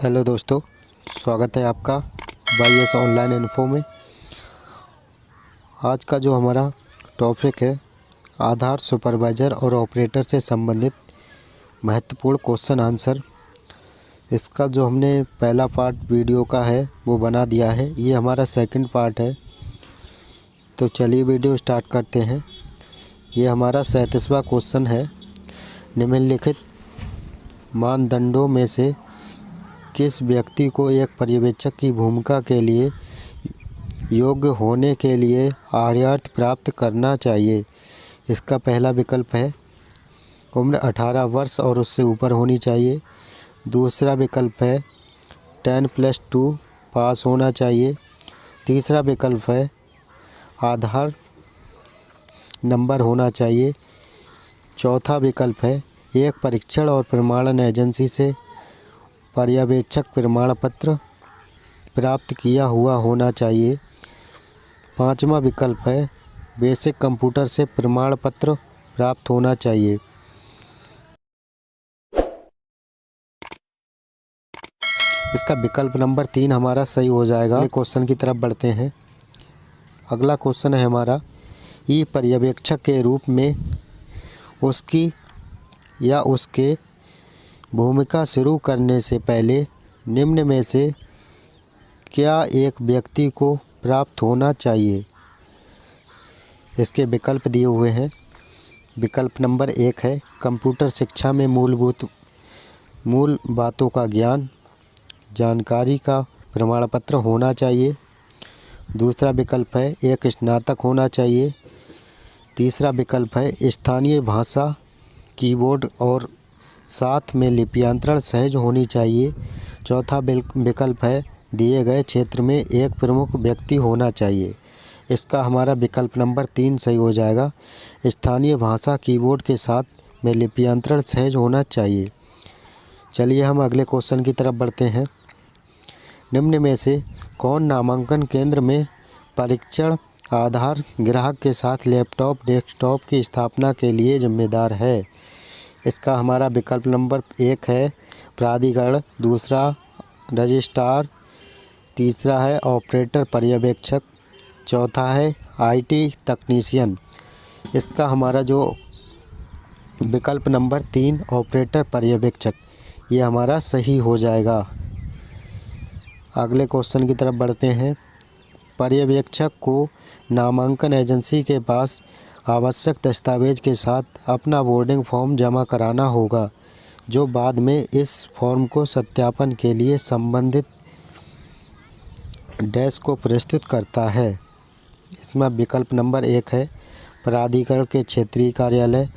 Hello दोस्तों, स्वागत है आपका YS ऑनलाइन इन्फो में। आज का जो हमारा टॉपिक है आधार सुपरवाइज़र और ऑपरेटर से संबंधित महत्वपूर्ण क्वेश्चन आंसर। इसका जो हमने पहला पार्ट वीडियो का है वो बना दिया है, ये हमारा सेकंड पार्ट है। तो चलिए वीडियो स्टार्ट करते हैं। ये हमारा 37वां क्वेश्चन है। निम्नलिखित मानदंडों में से किस व्यक्ति को एक पर्यवेक्षक की भूमिका के लिए योग्य होने के लिए आर्यत प्राप्त करना चाहिए? इसका पहला विकल्प है उम्र 18 वर्ष और उससे ऊपर होनी चाहिए। दूसरा विकल्प है 10+2 पास होना चाहिए। तीसरा विकल्प है आधार नंबर होना चाहिए। चौथा विकल्प है एक परीक्षण और प्रमाणन एजेंसी से पर्यवेक्षक प्रमाण पत्र प्राप्त किया हुआ होना चाहिए। पांचवा विकल्प है बेसिक कंप्यूटर से प्रमाण पत्र प्राप्त होना चाहिए। इसका विकल्प नंबर 3 हमारा सही हो जाएगा। अगले क्वेश्चन की तरफ बढ़ते हैं। अगला क्वेश्चन है हमारा ई पर्यवेक्षक के रूप में उसकी या उसके भूमिका शुरू करने से पहले निम्न में से क्या एक व्यक्ति को प्राप्त होना चाहिए? इसके विकल्प दिए हुए हैं। विकल्प नंबर 1 है कंप्यूटर शिक्षा में मूल बातों का ज्ञान, जानकारी का प्रमाण पत्र होना चाहिए। दूसरा विकल्प है एक स्नातक होना चाहिए। तीसरा विकल्प है स्थानीय भाषा, कीबोर्ड और साथ में लिप्यंतरण सहज होनी चाहिए। चौथा विकल्प है दिए गए क्षेत्र में एक प्रमुख व्यक्ति होना चाहिए। इसका हमारा विकल्प नंबर 3 सही हो जाएगा। स्थानीय भाषा, कीबोर्ड के साथ में लिप्यंतरण सहज होना चाहिए। चलिए हम अगले क्वेश्चन की तरफ बढ़ते हैं। निम्न में से कौन नामांकन केंद्र में परीक्षण आधार ग्राहक के साथ लैपटॉप डेस्कटॉप की स्थापना के लिए जिम्मेदार है? इसका हमारा विकल्प नंबर 1 है प्राधिकरण। दूसरा रजिस्ट्रार। तीसरा है ऑपरेटर पर्यवेक्षक। चौथा है IT तकनीशियन। इसका हमारा जो विकल्प नंबर 3 ऑपरेटर पर्यवेक्षक, ये हमारा सही हो जाएगा। अगले क्वेश्चन की तरफ बढ़ते हैं। पर्यवेक्षक को नामांकन एजेंसी के पास आवश्यक दस्तावेज के साथ अपना बोर्डिंग फॉर्म जमा कराना होगा, जो बाद में इस फॉर्म को सत्यापन के लिए संबंधित डेस्क को प्रस्तुत करता है। इसमें विकल्प नंबर 1 है प्राधिकरण के क्षेत्रीय कार्यालय।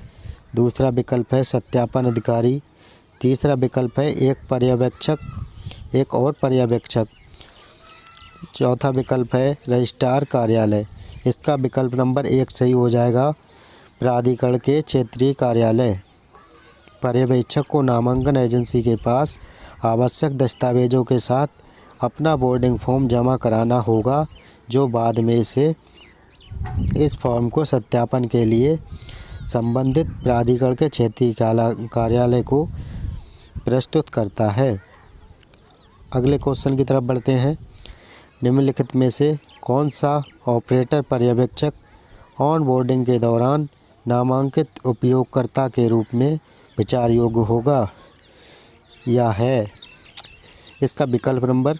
दूसरा विकल्प है सत्यापन अधिकारी। तीसरा विकल्प है एक और पर्यवेक्षक। चौथा विकल्प है रजिस्ट्रार कार्यालय। इसका विकल्प नंबर 1 सही हो जाएगा प्राधिकरण के क्षेत्रीय कार्यालय। पर्यवेक्षक को नामांकन एजेंसी के पास आवश्यक दस्तावेजों के साथ अपना बोर्डिंग फॉर्म जमा कराना होगा, जो बाद में इस फॉर्म को सत्यापन के लिए संबंधित प्राधिकरण के क्षेत्रीय कार्यालय को प्रस्तुत करता है। अगले क्वेश्चन की तरफ बढ़ते हैं। निम्नलिखित में से कौन सा ऑपरेटर पर्यवेक्षक ऑन बोर्डिंग के दौरान नामांकित उपयोगकर्ता के रूप में विचार योग्य होगा या है? इसका विकल्प नंबर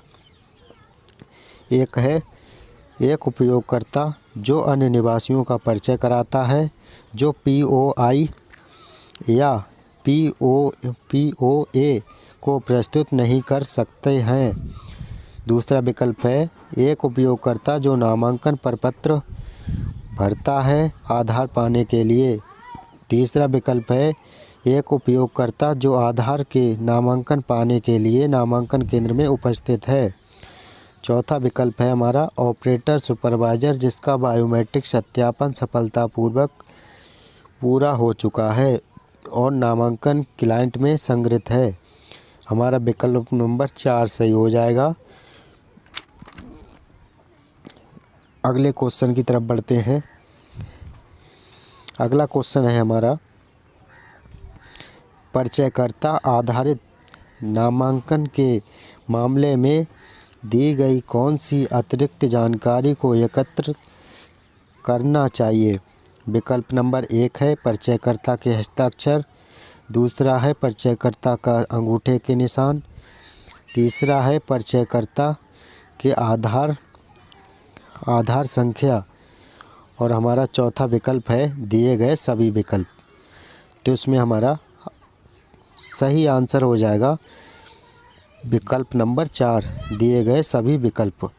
1 है एक उपयोगकर्ता जो अन्य निवासियों का परिचय कराता है, जो POI या POA को प्रस्तुत नहीं कर सकते हैं। दूसरा विकल्प है एक उपयोगकर्ता जो नामांकन प्रपत्र भरता है आधार पाने के लिए। तीसरा विकल्प है एक उपयोगकर्ता जो आधार के नामांकन पाने के लिए नामांकन केंद्र में उपस्थित है। चौथा विकल्प है हमारा ऑपरेटर सुपरवाइज़र, जिसका बायोमेट्रिक सत्यापन सफलतापूर्वक पूरा हो चुका है और नामांकन क्लाइंट में संग्रहित है। हमारा विकल्प नंबर 4 सही हो जाएगा। अगले क्वेश्चन की तरफ बढ़ते हैं। अगला क्वेश्चन है हमारा परिचयकर्ता आधारित नामांकन के मामले में दी गई कौन सी अतिरिक्त जानकारी को एकत्र करना चाहिए? विकल्प नंबर 1 है परिचयकर्ता के हस्ताक्षर, दूसरा है परिचयकर्ता का अंगूठे के निशान, तीसरा है परिचयकर्ता के आधार संख्या और हमारा चौथा विकल्प है दिए गए सभी विकल्प। तो इसमें हमारा सही आंसर हो जाएगा विकल्प नंबर 4, दिए गए सभी विकल्प।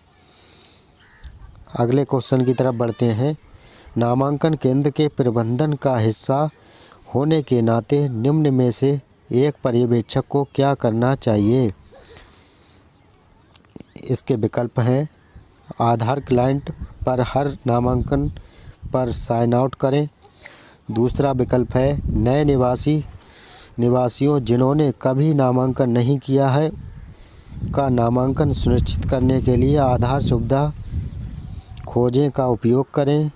अगले क्वेश्चन की तरफ बढ़ते हैं। नामांकन केंद्र के प्रबंधन का हिस्सा होने के नाते निम्न में से एक पर्यवेक्षक को क्या करना चाहिए? इसके विकल्प हैं आधार क्लाइंट पर हर नामांकन पर साइन आउट करें, दूसरा विकल्प है नए निवासियों जिन्होंने कभी नामांकन नहीं किया है का नामांकन सुनिश्चित करने के लिए आधार सुविधा खोजें का उपयोग करें,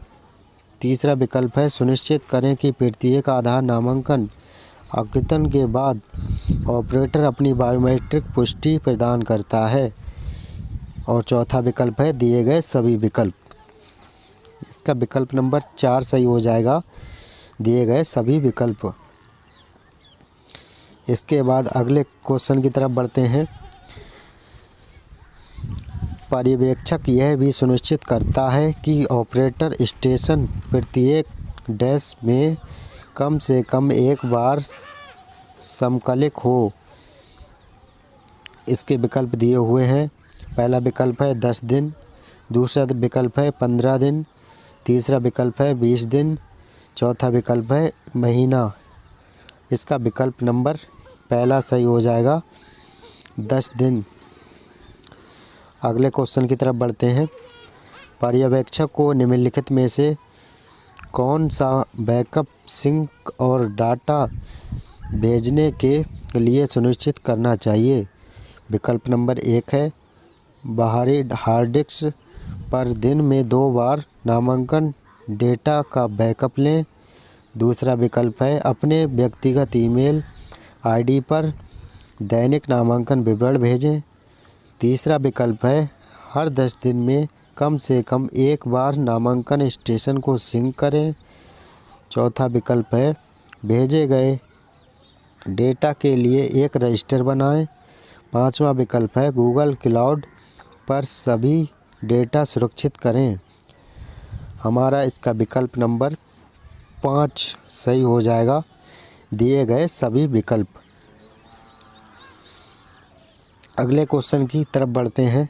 तीसरा विकल्प है सुनिश्चित करें कि प्रत्येक आधार नामांकन अद्यतन के बाद ऑपरेटर अपनी बायोमेट्रिक पुष्टि प्रदान करता है, और चौथा विकल्प है दिए गए सभी विकल्प। इसका विकल्प नंबर 4 सही हो जाएगा, दिए गए सभी विकल्प। इसके बाद अगले क्वेश्चन की तरफ बढ़ते हैं। पर्यवेक्षक यह भी सुनिश्चित करता है कि ऑपरेटर स्टेशन प्रत्येक डैश में कम से कम एक बार समकालिक हो। इसके विकल्प दिए हुए हैं। पहला विकल्प है 10 दिन, दूसरा विकल्प है 15 दिन, तीसरा विकल्प है 20 दिन, चौथा विकल्प है महीना। इसका विकल्प नंबर पहला सही हो जाएगा 10 दिन। अगले क्वेश्चन की तरफ बढ़ते हैं। पर्यवेक्षक को निम्नलिखित में से कौन सा बैकअप सिंक और डाटा भेजने के लिए सुनिश्चित करना चाहिए? विकल्प नंबर 1 है बाहरी हार्ड डिस्क पर दिन में 2 बार नामांकन डेटा का बैकअप लें, दूसरा विकल्प है अपने व्यक्तिगत ईमेल आईडी पर दैनिक नामांकन विवरण भेजें, तीसरा विकल्प है हर 10 दिन में कम से कम एक बार नामांकन स्टेशन को सिंक करें, चौथा विकल्प है भेजे गए डेटा के लिए एक रजिस्टर बनाएं, पांचवा विकल्प है गूगल क्लाउड पर सभी डेटा सुरक्षित करें। हमारा इसका विकल्प नंबर 5 सही हो जाएगा, दिए गए सभी विकल्प। अगले क्वेश्चन की तरफ बढ़ते हैं।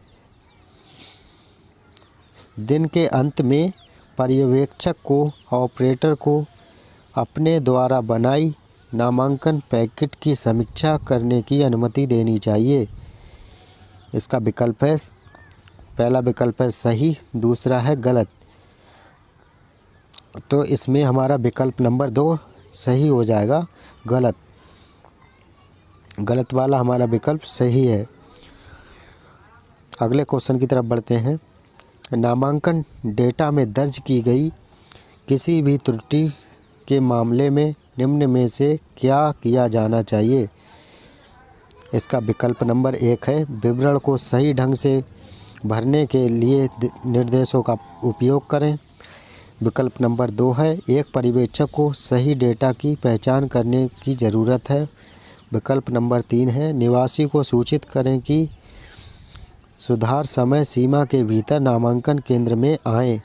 दिन के अंत में पर्यवेक्षक को ऑपरेटर को अपने द्वारा बनाई नामांकन पैकेट की समीक्षा करने की अनुमति देनी चाहिए। इसका विकल्प है पहला विकल्प है सही, दूसरा है गलत। तो इसमें हमारा विकल्प नंबर 2 सही हो जाएगा, गलत वाला हमारा विकल्प सही है। अगले क्वेश्चन की तरफ बढ़ते हैं। नामांकन डेटा में दर्ज की गई किसी भी त्रुटि के मामले में निम्न में से क्या किया जाना चाहिए? इसका विकल्प नंबर 1 है विवरण को सही ढंग से भरने के लिए निर्देशों का उपयोग करें, विकल्प नंबर 2 है एक पर्यवेक्षक को सही डेटा की पहचान करने की ज़रूरत है, विकल्प नंबर 3 है निवासी को सूचित करें कि सुधार समय सीमा के भीतर नामांकन केंद्र में आएं,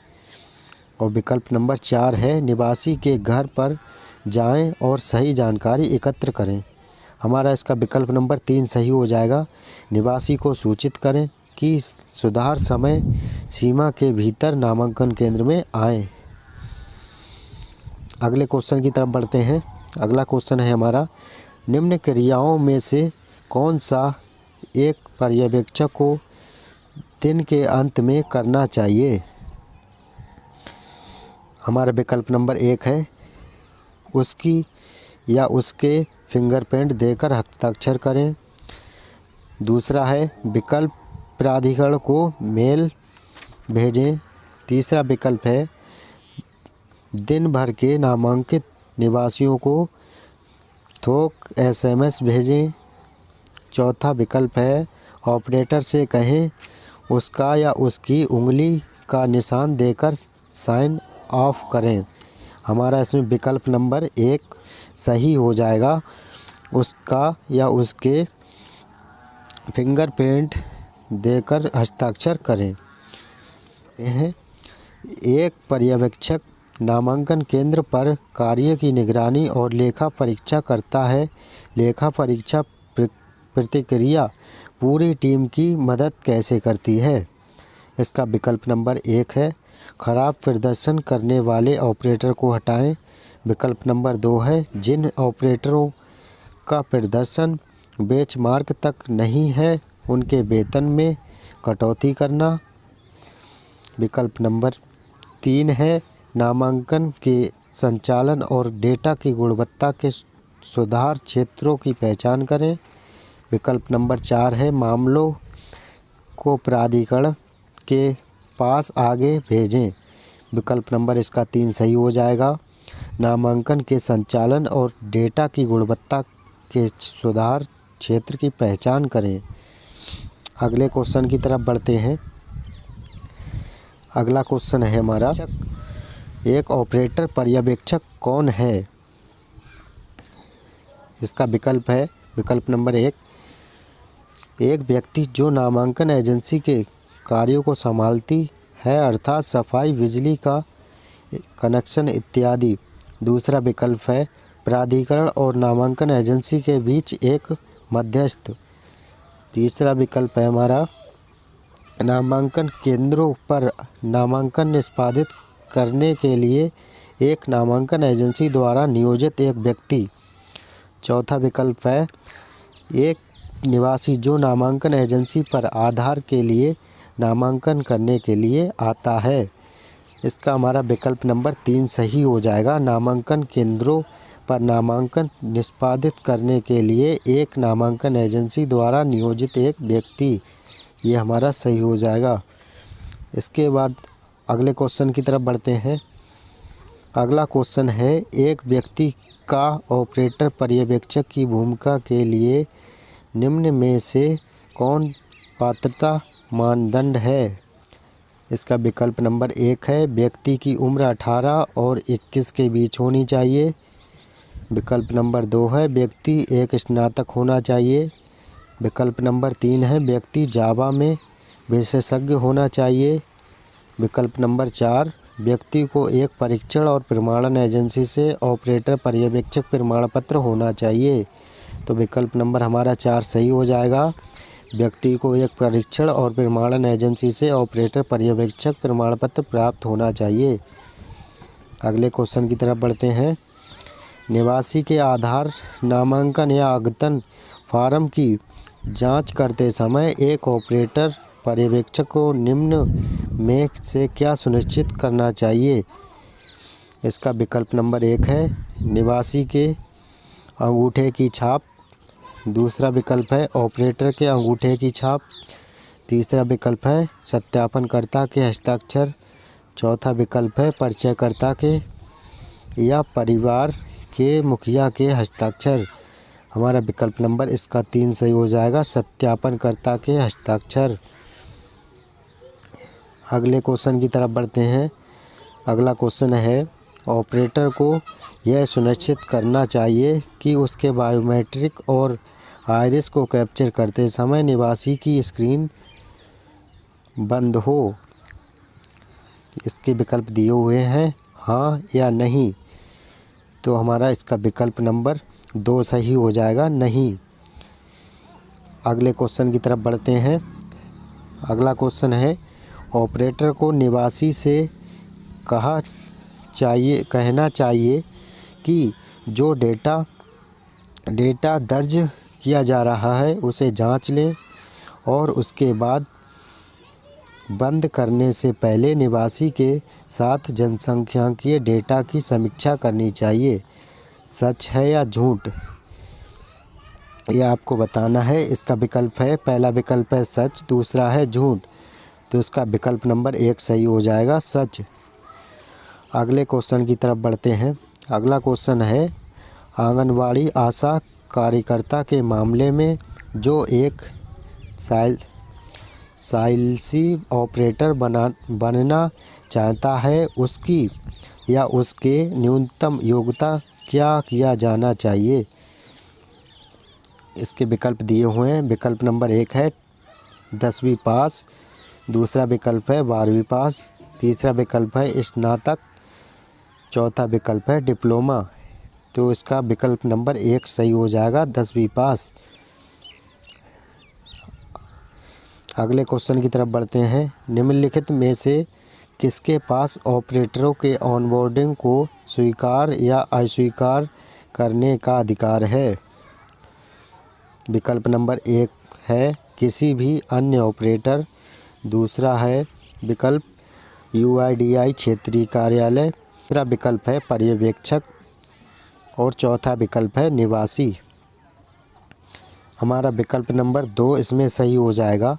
और विकल्प नंबर 4 है निवासी के घर पर जाएं और सही जानकारी एकत्र करें। हमारा इसका विकल्प नंबर 3 सही हो जाएगा, निवासी को सूचित करें कि सुधार समय सीमा के भीतर नामांकन केंद्र में आएं। अगले क्वेश्चन की तरफ बढ़ते हैं। अगला क्वेश्चन है हमारा निम्न क्रियाओं में से कौन सा एक पर्यवेक्षक को दिन के अंत में करना चाहिए? हमारा विकल्प नंबर 1 है उसकी या उसके फिंगरप्रिंट देकर हस्ताक्षर करें, दूसरा है विकल्प प्राधिकरण को मेल भेजें, तीसरा विकल्प है दिन भर के नामांकित निवासियों को थोक SMS भेजें, चौथा विकल्प है ऑपरेटर से कहें उसका या उसकी उंगली का निशान देकर साइन ऑफ करें। हमारा इसमें विकल्प नंबर 1 सही हो जाएगा। उसका या उसके फिंगरप्रिंट देकर हस्ताक्षर करें। एक पर्यवेक्षक नामांकन केंद्र पर कार्य की निगरानी और लेखा परीक्षा करता है। लेखा परीक्षा प्रतिक्रिया पूरी टीम की मदद कैसे करती है? इसका विकल्प नंबर 1 है खराब प्रदर्शन करने वाले ऑपरेटर को हटाएं। विकल्प नंबर 2 है जिन ऑपरेटरों का प्रदर्शन बेंचमार्क तक नहीं है उनके वेतन में कटौती करना। विकल्प नंबर 3 है नामांकन के संचालन और डेटा की गुणवत्ता के सुधार क्षेत्रों की पहचान करें। विकल्प नंबर 4 है मामलों को प्राधिकरण के पास आगे भेजें। विकल्प नंबर इसका 3 सही हो जाएगा। नामांकन के संचालन और डेटा की गुणवत्ता के सुधार क्षेत्र की पहचान करें। अगले क्वेश्चन की तरफ बढ़ते हैं। अगला क्वेश्चन है हमारा एक ऑपरेटर पर्यवेक्षक कौन है? इसका विकल्प है विकल्प नंबर 1 एक व्यक्ति जो नामांकन एजेंसी के कार्यों को संभालती है अर्थात सफाई, बिजली का कनेक्शन इत्यादि। दूसरा विकल्प है प्राधिकरण और नामांकन एजेंसी के बीच एक मध्यस्थ। तीसरा विकल्प है हमारा नामांकन केंद्रों पर नामांकन निष्पादित करने के लिए एक नामांकन एजेंसी द्वारा नियोजित एक व्यक्ति। चौथा विकल्प है एक निवासी जो नामांकन एजेंसी पर आधार के लिए नामांकन करने के लिए आता है। इसका हमारा विकल्प नंबर 3 सही हो जाएगा। नामांकन केंद्रों पर नामांकन निष्पादित करने के लिए एक नामांकन एजेंसी द्वारा नियोजित एक व्यक्ति, ये हमारा सही हो जाएगा। इसके बाद अगले क्वेश्चन की तरफ बढ़ते हैं। अगला क्वेश्चन है एक व्यक्ति का ऑपरेटर पर्यवेक्षक की भूमिका के लिए निम्न में से कौन पात्रता मानदंड है? इसका विकल्प नंबर 1 है व्यक्ति की उम्र 18 और 21 के बीच होनी चाहिए। विकल्प नंबर 2 है व्यक्ति एक स्नातक होना चाहिए। विकल्प नंबर 3 है व्यक्ति जावा में विशेषज्ञ होना चाहिए। विकल्प नंबर 4 व्यक्ति को एक परीक्षण और प्रमाणन एजेंसी से ऑपरेटर पर्यवेक्षक प्रमाण पत्र होना चाहिए। तो विकल्प नंबर हमारा 4 सही हो जाएगा। व्यक्ति को एक परीक्षण और प्रमाणन एजेंसी से ऑपरेटर पर्यवेक्षक प्रमाण पत्र प्राप्त होना चाहिए। अगले क्वेश्चन की तरफ बढ़ते हैं। निवासी के आधार नामांकन या आगतन फार्म की जांच करते समय एक ऑपरेटर पर्यवेक्षक को निम्न में से क्या सुनिश्चित करना चाहिए? इसका विकल्प नंबर 1 है निवासी के अंगूठे की छाप। दूसरा विकल्प है ऑपरेटर के अंगूठे की छाप। तीसरा विकल्प है सत्यापनकर्ता के हस्ताक्षर। चौथा विकल्प है परिचयकर्ता के या परिवार के मुखिया के हस्ताक्षर। हमारा विकल्प नंबर इसका 3 सही हो जाएगा, सत्यापनकर्ता के हस्ताक्षर। अगले क्वेश्चन की तरफ बढ़ते हैं। अगला क्वेश्चन है ऑपरेटर को यह सुनिश्चित करना चाहिए कि उसके बायोमेट्रिक और आइरिस को कैप्चर करते समय निवासी की स्क्रीन बंद हो। इसके विकल्प दिए हुए हैं हाँ या नहीं। तो हमारा इसका विकल्प नंबर 2 सही हो जाएगा, नहीं। अगले क्वेश्चन की तरफ बढ़ते हैं। अगला क्वेश्चन है ऑपरेटर को निवासी से कहना चाहिए कि जो डेटा दर्ज किया जा रहा है उसे जांच लें और उसके बाद बंद करने से पहले निवासी के साथ जनसांख्यिकीय डेटा की समीक्षा करनी चाहिए। सच है या झूठ, यह आपको बताना है। इसका विकल्प है पहला विकल्प है सच, दूसरा है झूठ। तो इसका विकल्प नंबर 1 सही हो जाएगा, सच। अगले क्वेश्चन की तरफ बढ़ते हैं। अगला क्वेश्चन है आंगनवाड़ी आशा कार्यकर्ता के मामले में जो एक साइलेंसी ऑपरेटर बनना चाहता है उसकी या उसके न्यूनतम योग्यता क्या किया जाना चाहिए। इसके विकल्प दिए हुए हैं। विकल्प नंबर 1 है 10वीं पास, दूसरा विकल्प है 12वीं पास, तीसरा विकल्प है स्नातक, चौथा विकल्प है डिप्लोमा। तो इसका विकल्प नंबर 1 सही हो जाएगा, 10वीं पास। अगले क्वेश्चन की तरफ बढ़ते हैं। निम्नलिखित में से किसके पास ऑपरेटरों के ऑनबोर्डिंग को स्वीकार या अस्वीकार करने का अधिकार है। विकल्प नंबर 1 है किसी भी अन्य ऑपरेटर, दूसरा है विकल्प UIDAI क्षेत्रीय कार्यालय, तीसरा विकल्प है पर्यवेक्षक और चौथा विकल्प है निवासी। हमारा विकल्प नंबर 2 इसमें सही हो जाएगा,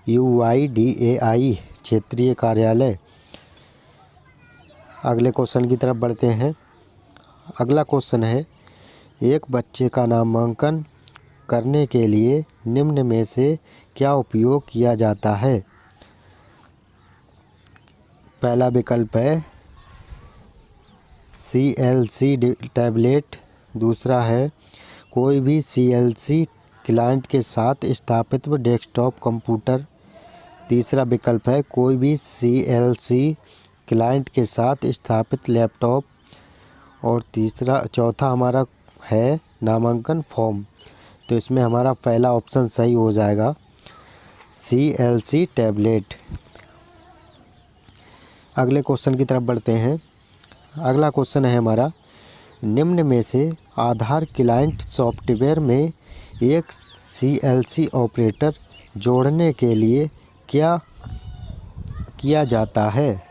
UIDAI क्षेत्रीय कार्यालय। अगले क्वेश्चन की तरफ बढ़ते हैं। अगला क्वेश्चन है एक बच्चे का नामांकन करने के लिए निम्न में से क्या उपयोग किया जाता है। पहला विकल्प है CLC टैबलेट, दूसरा है कोई भी CLC क्लाइंट के साथ स्थापित डेस्कटॉप कंप्यूटर, तीसरा विकल्प है कोई भी CLC क्लाइंट के साथ स्थापित लैपटॉप और चौथा हमारा है नामांकन फॉर्म। तो इसमें हमारा पहला ऑप्शन सही हो जाएगा, CLC टैबलेट। अगले क्वेश्चन की तरफ बढ़ते हैं। अगला क्वेश्चन है हमारा निम्न में से आधार क्लाइंट सॉफ्टवेयर में एक CLC ऑपरेटर जोड़ने के लिए क्या किया जाता है।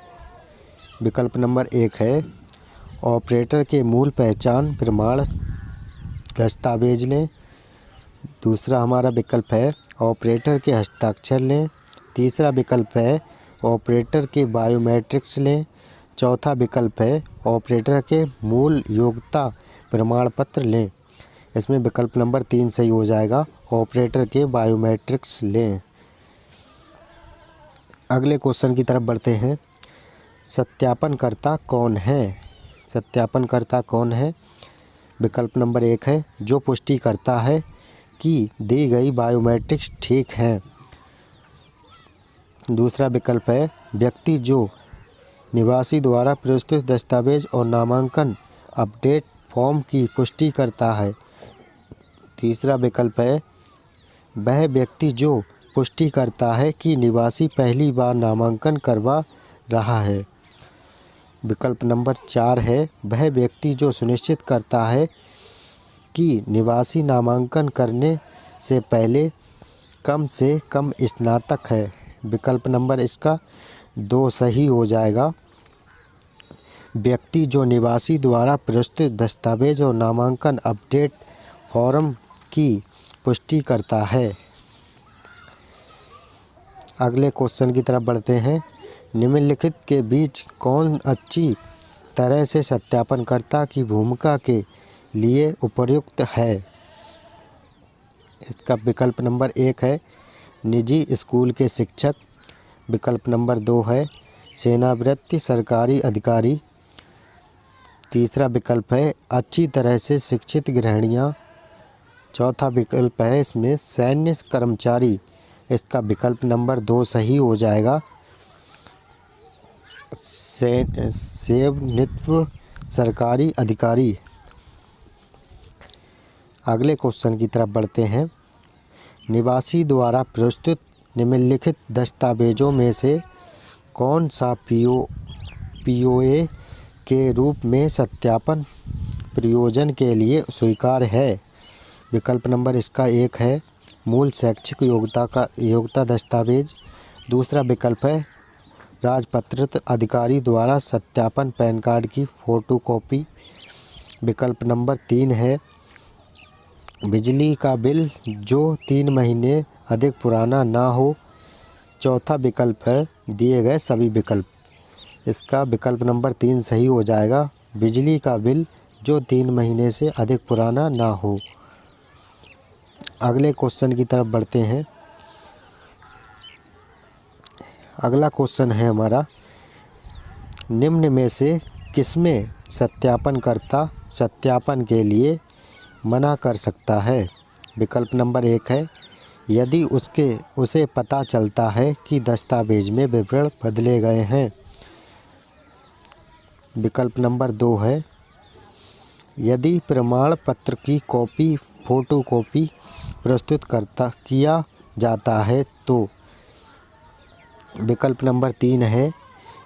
विकल्प नंबर 1 है ऑपरेटर के मूल पहचान प्रमाण दस्तावेज लें, दूसरा हमारा विकल्प है ऑपरेटर के हस्ताक्षर लें, तीसरा विकल्प है ऑपरेटर के बायोमेट्रिक्स लें, चौथा विकल्प है ऑपरेटर के मूल योग्यता प्रमाण पत्र लें। इसमें विकल्प नंबर 3 सही हो जाएगा, ऑपरेटर के बायोमेट्रिक्स लें। अगले क्वेश्चन की तरफ बढ़ते हैं। सत्यापनकर्ता कौन है। सत्यापनकर्ता कौन है। विकल्प नंबर 1 है जो पुष्टि करता है कि दी गई बायोमेट्रिक्स ठीक हैं, दूसरा विकल्प है व्यक्ति जो निवासी द्वारा प्रस्तुत दस्तावेज और नामांकन अपडेट फॉर्म की पुष्टि करता है, तीसरा विकल्प है वह व्यक्ति जो पुष्टि करता है कि निवासी पहली बार नामांकन करवा रहा है, विकल्प नंबर 4 है वह व्यक्ति जो सुनिश्चित करता है कि निवासी नामांकन करने से पहले कम से कम स्नातक है। विकल्प नंबर इसका 2 सही हो जाएगा, व्यक्ति जो निवासी द्वारा प्रस्तुत दस्तावेज और नामांकन अपडेट फॉर्म की पुष्टि करता है। अगले क्वेश्चन की तरफ बढ़ते हैं। निम्नलिखित के बीच कौन अच्छी तरह से सत्यापनकर्ता की भूमिका के लिए उपयुक्त है। इसका विकल्प नंबर 1 है निजी स्कूल के शिक्षक, विकल्प नंबर 2 है सेवानिवृत्त सरकारी अधिकारी, तीसरा विकल्प है अच्छी तरह से शिक्षित गृहिणियाँ, चौथा विकल्प है इसमें सैन्य कर्मचारी। इसका विकल्प नंबर 2 सही हो जाएगा, सेवानिवृत्त सरकारी अधिकारी। अगले क्वेश्चन की तरफ बढ़ते हैं। निवासी द्वारा प्रस्तुत निम्नलिखित दस्तावेजों में से कौन सा POA के रूप में सत्यापन प्रयोजन के लिए स्वीकार्य है। विकल्प नंबर इसका 1 है मूल शैक्षिक योग्यता दस्तावेज, दूसरा विकल्प है राजपत्रित अधिकारी द्वारा सत्यापन पैन कार्ड की फ़ोटोकॉपी, विकल्प नंबर 3 है बिजली का बिल जो 3 महीने अधिक पुराना ना हो, चौथा विकल्प है दिए गए सभी विकल्प। इसका विकल्प नंबर 3 सही हो जाएगा, बिजली का बिल जो 3 महीने से अधिक पुराना ना हो। अगले क्वेश्चन की तरफ बढ़ते हैं। अगला क्वेश्चन है हमारा, निम्न में से किसमें सत्यापनकर्ता सत्यापन के लिए मना कर सकता है? विकल्प नंबर 1 है, यदि उसे पता चलता है कि दस्तावेज में विवरण बदले गए हैं। विकल्प नंबर 2 है, यदि प्रमाण पत्र की कॉपी फोटोकॉपी प्रस्तुत किया जाता है तो। विकल्प नंबर 3 है,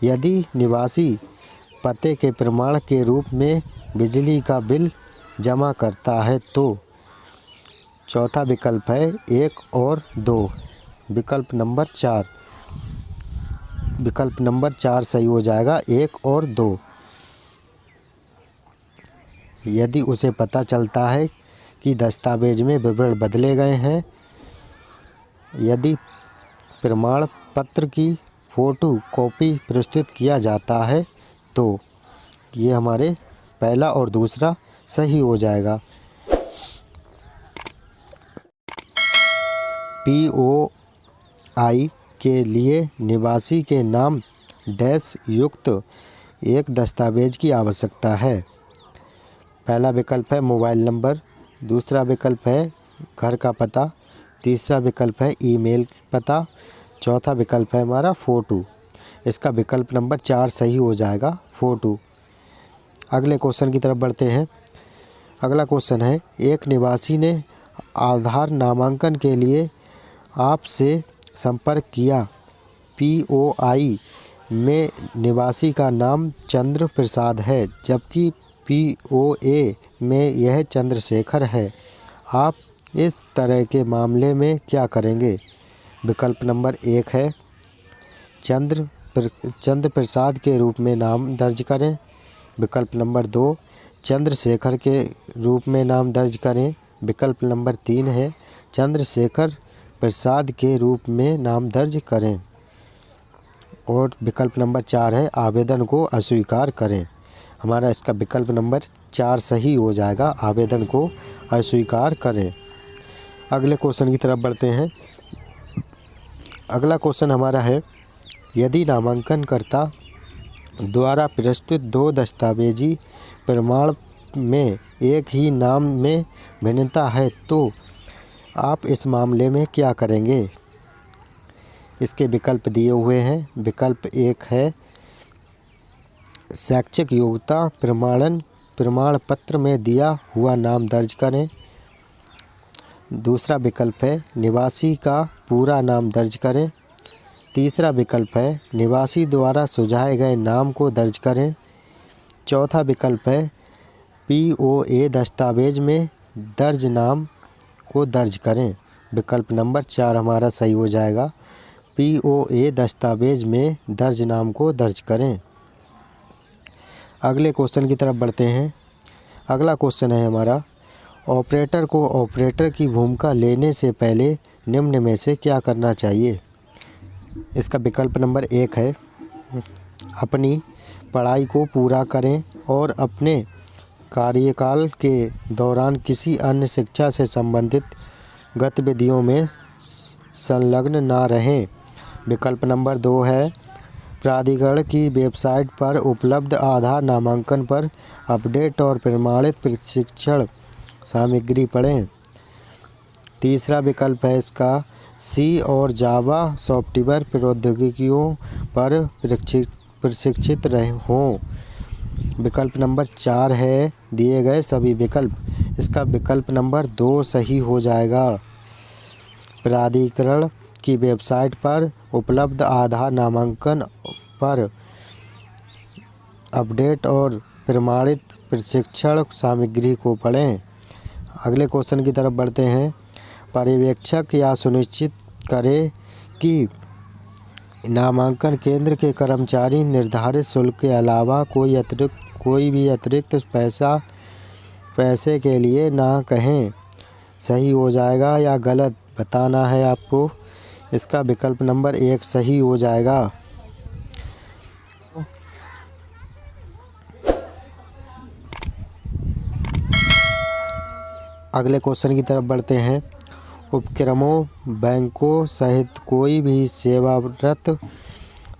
यदि निवासी पते के प्रमाण के रूप में बिजली का बिल जमा करता है तो। चौथा विकल्प है 1 और 2। विकल्प नंबर 4 सही हो जाएगा, 1 और 2। यदि उसे पता चलता है कि दस्तावेज में विवरण बदले गए हैं, यदि प्रमाण पत्र की फ़ोटो कॉपी प्रस्तुत किया जाता है तो। ये हमारे पहला और दूसरा सही हो जाएगा। POI के लिए निवासी के नाम डैश युक्त एक दस्तावेज की आवश्यकता है। पहला विकल्प है मोबाइल नंबर, दूसरा विकल्प है घर का पता, तीसरा विकल्प है ईमेल पता, चौथा विकल्प है हमारा फ़ोटो। इसका विकल्प नंबर 4 सही हो जाएगा, फ़ोटो। अगले क्वेश्चन की तरफ बढ़ते हैं। अगला क्वेश्चन है, एक निवासी ने आधार नामांकन के लिए आपसे संपर्क किया। POI में निवासी का नाम चंद्र प्रसाद है, जबकि POA में यह चंद्रशेखर है। आप इस तरह के मामले में क्या करेंगे? विकल्प नंबर 1 है, चंद्र प्रसाद के रूप में नाम दर्ज करें। विकल्प नंबर 2, चंद्रशेखर के रूप में नाम दर्ज करें। विकल्प नंबर 3 है, चंद्रशेखर प्रसाद के रूप में नाम दर्ज करें। और विकल्प नंबर 4 है, आवेदन को अस्वीकार करें। हमारा इसका विकल्प नंबर 4 सही हो जाएगा, आवेदन को अस्वीकार करें। अगले क्वेश्चन की तरफ बढ़ते हैं। अगला क्वेश्चन हमारा है, यदि नामांकनकर्ता द्वारा प्रस्तुत 2 दस्तावेजी प्रमाण में एक ही नाम में भिन्नता है तो आप इस मामले में क्या करेंगे? इसके विकल्प दिए हुए हैं। विकल्प 1 है, शैक्षिक योग्यता प्रमाण पत्र में दिया हुआ नाम दर्ज करें। दूसरा विकल्प है, निवासी का पूरा नाम दर्ज करें। तीसरा विकल्प है, निवासी द्वारा सुझाए गए नाम को दर्ज करें। चौथा विकल्प है, POA दस्तावेज में दर्ज नाम को दर्ज करें। विकल्प नंबर 4 हमारा सही हो जाएगा, POA दस्तावेज में दर्ज नाम को दर्ज करें। अगले क्वेश्चन की तरफ बढ़ते हैं। अगला क्वेश्चन है हमारा, ऑपरेटर को ऑपरेटर की भूमिका लेने से पहले निम्न में से क्या करना चाहिए? इसका विकल्प नंबर 1 है, अपनी पढ़ाई को पूरा करें और अपने कार्यकाल के दौरान किसी अन्य शिक्षा से संबंधित गतिविधियों में संलग्न ना रहें। विकल्प नंबर 2 है, प्राधिकरण की वेबसाइट पर उपलब्ध आधार नामांकन पर अपडेट और प्रमाणित प्रशिक्षण सामग्री पढ़ें। तीसरा विकल्प है इसका, C और जावा सॉफ्टवेयर प्रौद्योगिकियों पर प्रशिक्षित हों। विकल्प नंबर 4 है, दिए गए सभी विकल्प। इसका विकल्प नंबर 2 सही हो जाएगा, प्राधिकरण की वेबसाइट पर उपलब्ध आधार नामांकन पर अपडेट और प्रमाणित प्रशिक्षण सामग्री को पढ़ें। अगले क्वेश्चन की तरफ बढ़ते हैं। पर्यवेक्षक या सुनिश्चित करे कि नामांकन केंद्र के कर्मचारी निर्धारित शुल्क के अलावा कोई भी अतिरिक्त पैसे के लिए ना कहें। सही हो जाएगा या गलत बताना है आपको। इसका विकल्प नंबर 1 सही हो जाएगा। अगले क्वेश्चन की तरफ बढ़ते हैं। उपक्रमों, बैंकों सहित कोई भी सेवारत,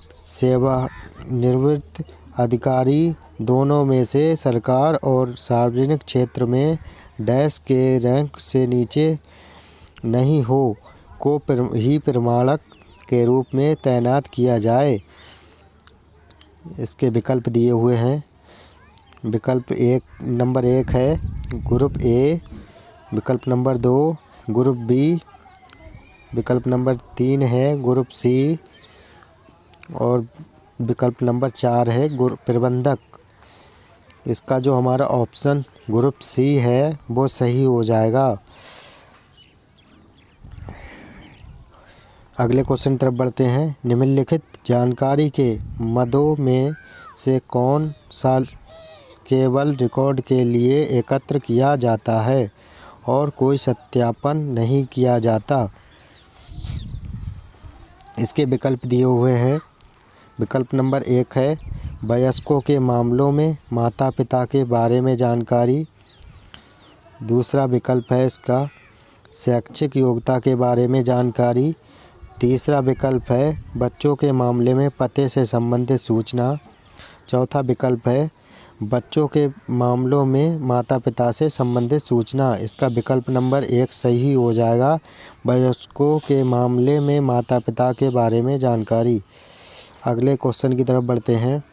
सेवानिवृत्त अधिकारी दोनों में से सरकार और सार्वजनिक क्षेत्र में डैश के रैंक से नीचे नहीं हो को ही प्रमाणक के रूप में तैनात किया जाए। इसके विकल्प दिए हुए हैं। विकल्प नंबर 1 है ग्रुप ए, विकल्प नंबर 2 ग्रुप बी, विकल्प नंबर 3 है ग्रुप सी और विकल्प नंबर 4 है ग्रुप प्रबंधक। इसका जो हमारा ऑप्शन ग्रुप सी है वो सही हो जाएगा। अगले क्वेश्चन की तरफ बढ़ते हैं। निम्नलिखित जानकारी के मदों में से कौन सा केवल रिकॉर्ड के लिए एकत्र किया जाता है और कोई सत्यापन नहीं किया जाता? इसके विकल्प दिए हुए हैं। विकल्प नंबर 1 है वयस्कों के मामलों में माता पिता के बारे में जानकारी। दूसरा विकल्प है इसका शैक्षिक योग्यता के बारे में जानकारी। तीसरा विकल्प है बच्चों के मामले में पते से संबंधित सूचना। चौथा विकल्प है बच्चों के मामलों में माता पिता से संबंधित सूचना। इसका विकल्प नंबर 1 सही हो जाएगा, वयस्कों के मामले में माता पिता के बारे में जानकारी। अगले क्वेश्चन की तरफ बढ़ते हैं।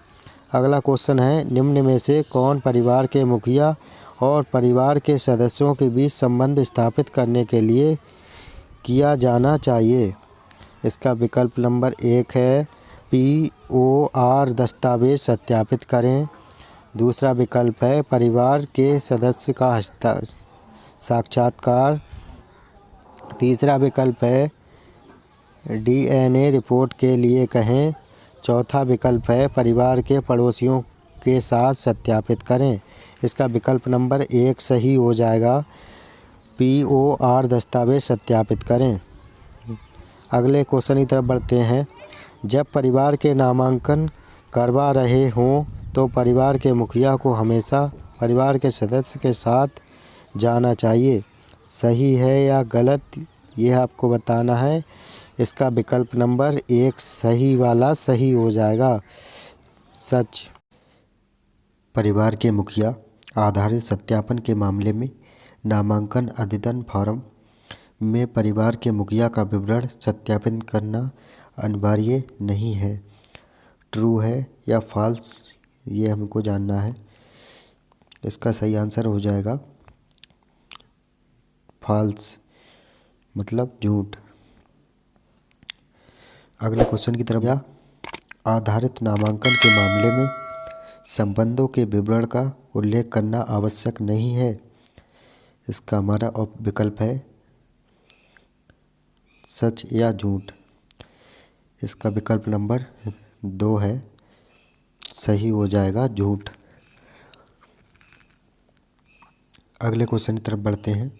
अगला क्वेश्चन है निम्न में से कौन परिवार के मुखिया और परिवार के सदस्यों के बीच संबंध स्थापित करने के लिए किया जाना चाहिए? इसका विकल्प नंबर 1 है POR दस्तावेज सत्यापित करें। दूसरा विकल्प है परिवार के सदस्य का साक्षात्कार। तीसरा विकल्प है DNA रिपोर्ट के लिए कहें। चौथा विकल्प है परिवार के पड़ोसियों के साथ सत्यापित करें। इसका विकल्प नंबर 1 सही हो जाएगा, POR दस्तावेज सत्यापित करें। अगले क्वेश्चन की तरफ बढ़ते हैं। जब परिवार के नामांकन करवा रहे हों तो परिवार के मुखिया को हमेशा परिवार के सदस्य के साथ जाना चाहिए। सही है या गलत ये आपको बताना है। इसका विकल्प नंबर 1 सही वाला सही हो जाएगा, सच। परिवार के मुखिया आधारित सत्यापन के मामले में नामांकन आवेदन फॉर्म में परिवार के मुखिया का विवरण सत्यापित करना अनिवार्य नहीं है। ट्रू है या फॉल्स ये हमको जानना है। इसका सही आंसर हो जाएगा फॉल्स, मतलब झूठ। अगले क्वेश्चन की तरफ आधारित नामांकन के मामले में संबंधों के विवरण का उल्लेख करना आवश्यक नहीं है। इसका हमारा विकल्प है सच या झूठ। इसका विकल्प नंबर 2 है, सही हो जाएगा झूठ। अगले क्वेश्चन की तरफ बढ़ते हैं।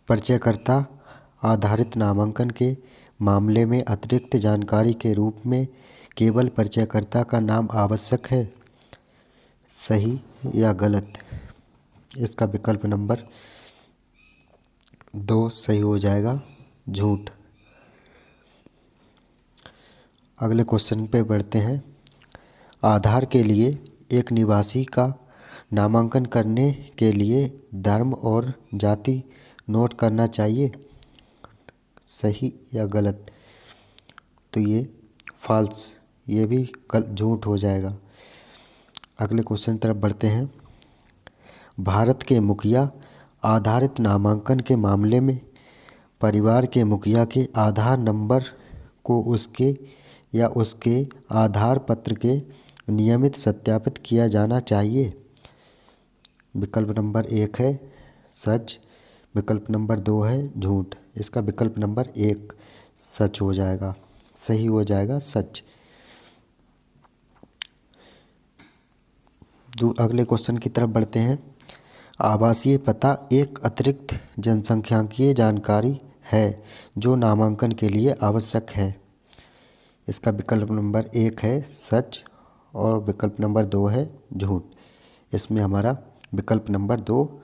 परिचयकर्ता आधारित नामांकन के मामले में अतिरिक्त जानकारी के रूप में केवल परिचयकर्ता का नाम आवश्यक है। सही या गलत? इसका विकल्प नंबर 2 सही हो जाएगा, झूठ। अगले क्वेश्चन पे बढ़ते हैं। आधार के लिए एक निवासी का नामांकन करने के लिए धर्म और जाति नोट करना चाहिए। सही या गलत? तो ये फॉल्स, ये भी झूठ हो जाएगा। अगले क्वेश्चन तरफ बढ़ते हैं। भारत के मुखिया आधारित नामांकन के मामले में परिवार के मुखिया के आधार नंबर को उसके या उसके आधार पत्र के नियमित सत्यापित किया जाना चाहिए। विकल्प नंबर 1 है सच, विकल्प नंबर 2 है झूठ। इसका विकल्प नंबर 1 सच हो जाएगा, सही हो जाएगा, सच। अगले क्वेश्चन की तरफ बढ़ते हैं। आवासीय पता एक अतिरिक्त जनसंख्याकीय जानकारी है जो नामांकन के लिए आवश्यक है। इसका विकल्प नंबर 1 है सच और विकल्प नंबर 2 है झूठ। इसमें हमारा विकल्प नंबर 2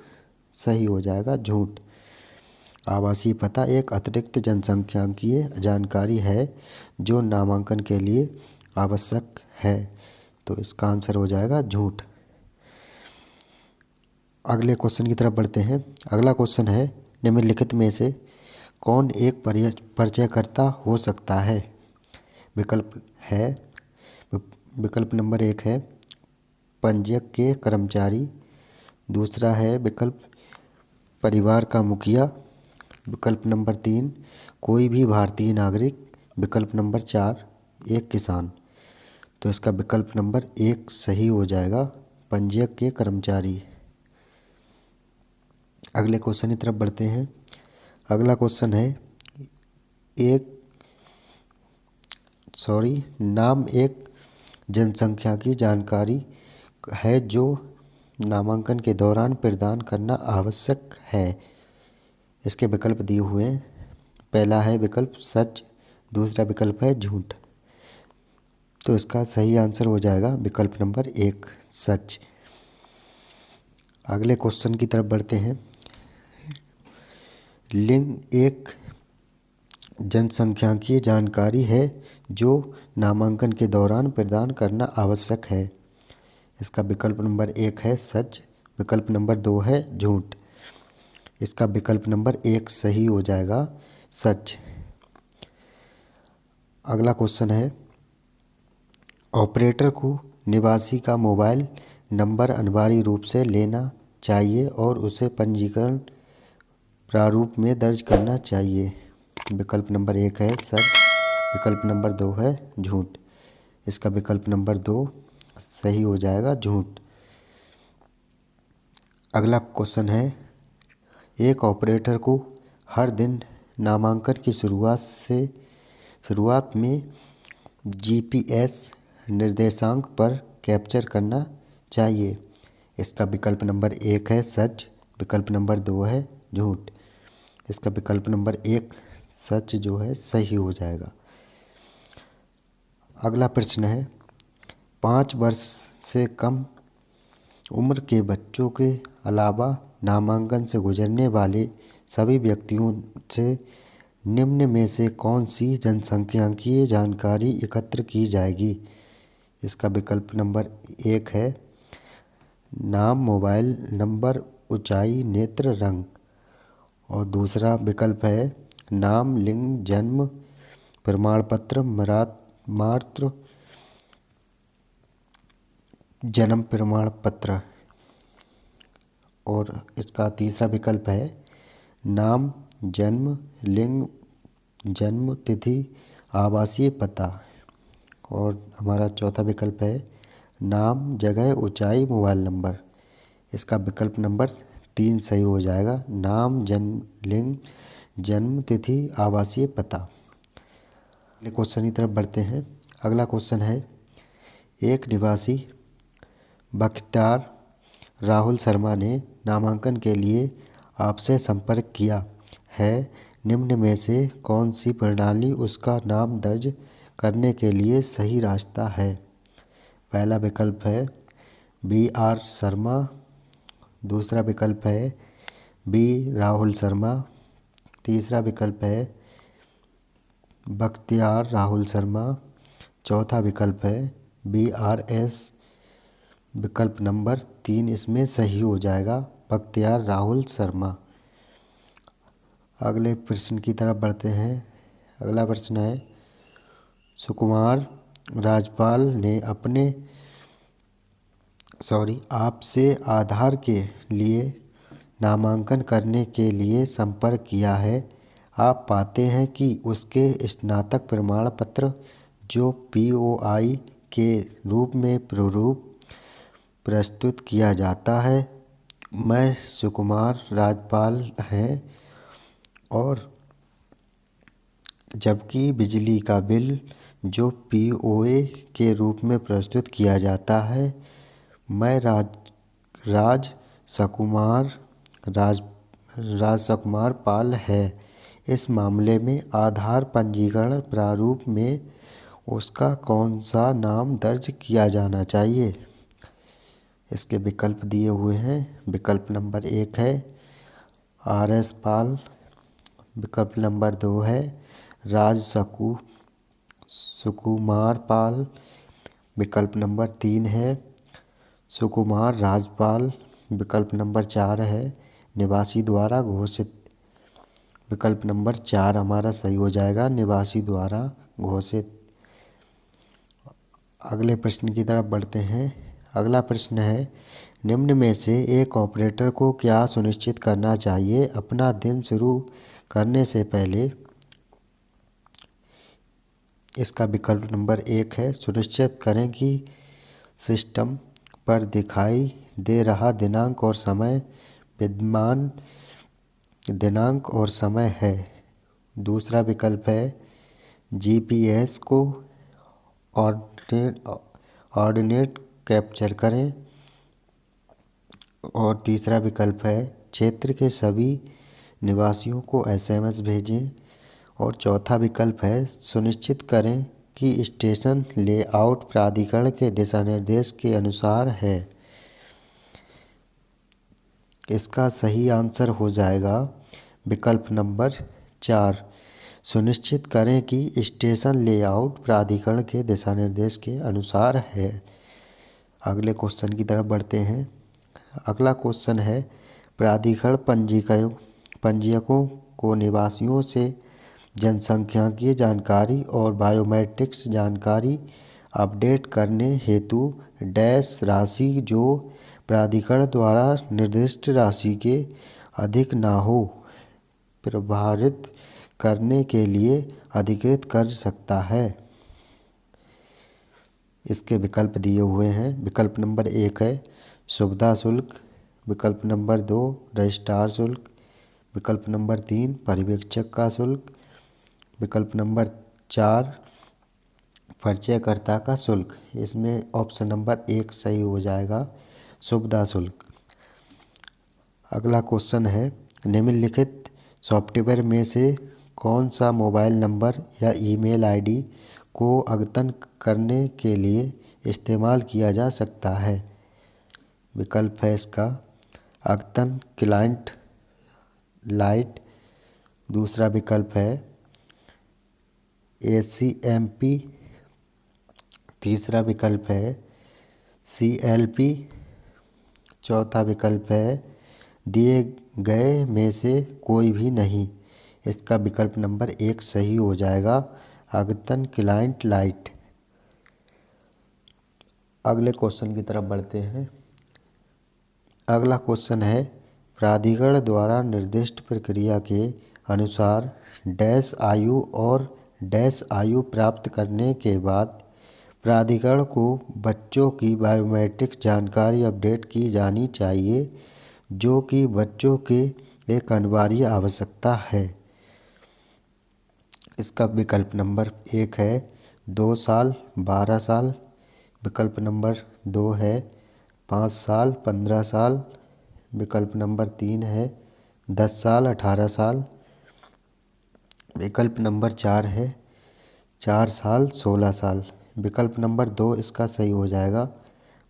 सही हो जाएगा, झूठ। आवासीय पता एक अतिरिक्त जनसंख्याकीय जानकारी है जो नामांकन के लिए आवश्यक है। तो इसका आंसर हो जाएगा झूठ। अगले क्वेश्चन की तरफ बढ़ते हैं। अगला क्वेश्चन है, निम्नलिखित में से कौन एक परिचयकर्ता हो सकता है? विकल्प नंबर 1 है पंजीयक के कर्मचारी। दूसरा है विकल्प परिवार का मुखिया। विकल्प नंबर 3 कोई भी भारतीय नागरिक। विकल्प नंबर 4 एक किसान। तो इसका विकल्प नंबर 1 सही हो जाएगा, पंजीयक के कर्मचारी। अगले क्वेश्चन की तरफ बढ़ते हैं। अगला क्वेश्चन है, नाम एक जनसंख्या की जानकारी है जो नामांकन के दौरान प्रदान करना आवश्यक है। इसके विकल्प दिए हुए हैं। पहला है विकल्प सच, दूसरा विकल्प है झूठ। तो इसका सही आंसर हो जाएगा विकल्प नंबर 1 सच। अगले क्वेश्चन की तरफ बढ़ते हैं। लिंग एक जनसंख्याकीय जानकारी है जो नामांकन के दौरान प्रदान करना आवश्यक है। इसका विकल्प नंबर 1 है सच, विकल्प नंबर 2 है झूठ। इसका विकल्प नंबर 1 सही हो जाएगा, सच। अगला क्वेश्चन है, ऑपरेटर को निवासी का मोबाइल नंबर अनिवार्य रूप से लेना चाहिए और उसे पंजीकरण प्रारूप में दर्ज करना चाहिए। विकल्प नंबर 1 है सच, विकल्प नंबर 2 है झूठ। इसका विकल्प नंबर 2 सही हो जाएगा, झूठ। अगला क्वेश्चन है, एक ऑपरेटर को हर दिन नामांकन की शुरुआत में जीपीएस निर्देशांक पर कैप्चर करना चाहिए। इसका विकल्प नंबर 1 है सच, विकल्प नंबर 2 है झूठ। इसका विकल्प नंबर 1 सच जो है सही हो जाएगा। अगला प्रश्न है, 5 वर्ष से कम उम्र के बच्चों के अलावा नामांकन से गुजरने वाले सभी व्यक्तियों से निम्न में से कौन सी जनसंख्याकीय जानकारी एकत्र की जाएगी? इसका विकल्प नंबर 1 है नाम, मोबाइल नंबर, ऊंचाई, नेत्र, रंग। और दूसरा विकल्प है नाम, लिंग, जन्म प्रमाण पत्र, मातृ जन्म प्रमाण पत्र। और इसका तीसरा विकल्प है नाम, जन्म, लिंग, जन्म तिथि, आवासीय पता। और हमारा चौथा विकल्प है नाम, जगह, ऊंचाई, मोबाइल नंबर। इसका विकल्प नंबर 3 सही हो जाएगा, नाम, जन्म, लिंग, जन्म तिथि, आवासीय पता। अगले क्वेश्चन की तरफ बढ़ते हैं। अगला क्वेश्चन है, एक निवासी बख्तियार राहुल शर्मा ने नामांकन के लिए आपसे संपर्क किया है। निम्न में से कौन सी प्रणाली उसका नाम दर्ज करने के लिए सही रास्ता है? पहला विकल्प है BR शर्मा। दूसरा विकल्प है B राहुल शर्मा। तीसरा विकल्प है बख्तियार राहुल शर्मा। चौथा विकल्प है BRS। विकल्प नंबर 3 इसमें सही हो जाएगा, बख्तियार राहुल शर्मा। अगले प्रश्न की तरफ बढ़ते हैं। अगला प्रश्न है, सुकुमार राजपाल ने आपसे आधार के लिए नामांकन करने के लिए संपर्क किया है। आप पाते हैं कि उसके स्नातक प्रमाण पत्र जो POI के रूप में प्रस्तुत किया जाता है, मैं सुकुमार राजपाल हैं, और जबकि बिजली का बिल जो POA के रूप में प्रस्तुत किया जाता है, मैं राज सुकुमार पाल है। इस मामले में आधार पंजीकरण प्रारूप में उसका कौन सा नाम दर्ज किया जाना चाहिए? इसके विकल्प दिए हुए हैं। विकल्प नंबर 1 है RS पाल। विकल्प नंबर 2 है सुकुमार पाल। विकल्प नंबर 3 है सुकुमार राजपाल। विकल्प नंबर 4 है निवासी द्वारा घोषित। विकल्प नंबर 4 हमारा सही हो जाएगा, निवासी द्वारा घोषित। अगले प्रश्न की तरफ बढ़ते हैं। अगला प्रश्न है निम्न में से एक ऑपरेटर को क्या सुनिश्चित करना चाहिए अपना दिन शुरू करने से पहले। इसका विकल्प नंबर 1 है सुनिश्चित करें कि सिस्टम पर दिखाई दे रहा दिनांक और समय विद्यमान दिनांक और समय है। दूसरा विकल्प है जीपीएस को ऑर्डिनेट कैप्चर करें। और तीसरा विकल्प है क्षेत्र के सभी निवासियों को एसएमएस भेजें। और चौथा विकल्प है सुनिश्चित करें कि स्टेशन लेआउट प्राधिकरण के दिशा निर्देश के अनुसार है। इसका सही आंसर हो जाएगा विकल्प नंबर 4, सुनिश्चित करें कि स्टेशन लेआउट प्राधिकरण के दिशा निर्देश के अनुसार है। अगले क्वेश्चन की तरफ बढ़ते हैं। अगला क्वेश्चन है प्राधिकरण पंजीयकों को निवासियों से जनसांख्यिकीय जानकारी और बायोमेट्रिक्स जानकारी अपडेट करने हेतु डैश राशि जो प्राधिकरण द्वारा निर्दिष्ट राशि के अधिक ना हो प्रभारित करने के लिए अधिकृत कर सकता है। इसके विकल्प दिए हुए हैं। विकल्प नंबर 1 है सुविधा शुल्क। विकल्प नंबर 2 रजिस्ट्रार शुल्क। विकल्प नंबर 3 पर्यवेक्षक का शुल्क। विकल्प नंबर 4 परिचयकर्ता का शुल्क। इसमें ऑप्शन नंबर 1 सही हो जाएगा, सुविधा शुल्क। अगला क्वेश्चन है निम्नलिखित सॉफ्टवेयर में से कौन सा मोबाइल नंबर या ईमेल आईडी को अद्यतन करने के लिए इस्तेमाल किया जा सकता है। विकल्प है इसका अद्यतन क्लाइंट लाइट। दूसरा विकल्प है ACMP। तीसरा विकल्प है CLP। चौथा विकल्प है दिए गए में से कोई भी नहीं। इसका विकल्प नंबर 1 सही हो जाएगा, अद्यतन क्लाइंट लाइट। अगले क्वेश्चन की तरफ बढ़ते हैं। अगला क्वेश्चन है प्राधिकरण द्वारा निर्दिष्ट प्रक्रिया के अनुसार डैश आयु और डैश आयु प्राप्त करने के बाद प्राधिकरण को बच्चों की बायोमेट्रिक जानकारी अपडेट की जानी चाहिए, जो कि बच्चों के एक अनिवार्य आवश्यकता है। इसका विकल्प नंबर 1 है 2 साल 12 साल। विकल्प नंबर 2 है 5 साल 15 साल। विकल्प नंबर 3 है 10 साल 18 साल। विकल्प नंबर 4 है 4 साल 16 साल। विकल्प नंबर 2 इसका सही हो जाएगा,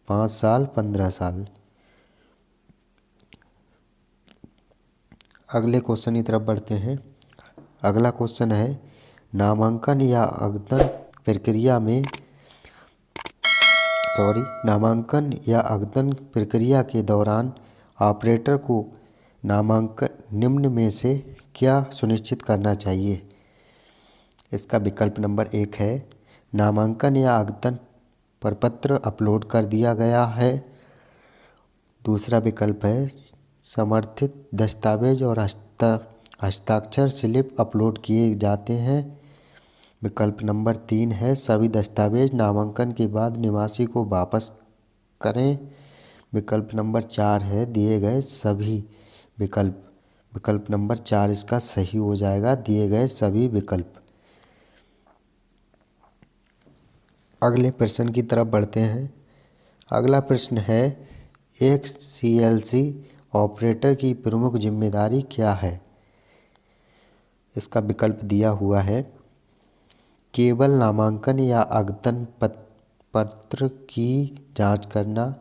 5 साल 15 साल। अगले क्वेश्चन की तरफ बढ़ते हैं। अगला क्वेश्चन है नामांकन या आवेदन प्रक्रिया के दौरान ऑपरेटर को नामांकन निम्न में से क्या सुनिश्चित करना चाहिए। इसका विकल्प नंबर 1 है नामांकन या आवेदन प्रपत्र अपलोड कर दिया गया है। दूसरा विकल्प है समर्थित दस्तावेज और हस्ताक्षर स्लिप अपलोड किए जाते हैं। विकल्प नंबर 3 है सभी दस्तावेज नामांकन के बाद निवासी को वापस करें। विकल्प नंबर 4 है दिए गए सभी विकल्प। विकल्प नंबर 4 इसका सही हो जाएगा, दिए गए सभी विकल्प। अगले प्रश्न की तरफ बढ़ते हैं। अगला प्रश्न है एक CLC ऑपरेटर की प्रमुख जिम्मेदारी क्या है। इसका विकल्प दिया हुआ है केवल नामांकन या आवेदन पत्र की जांच करना।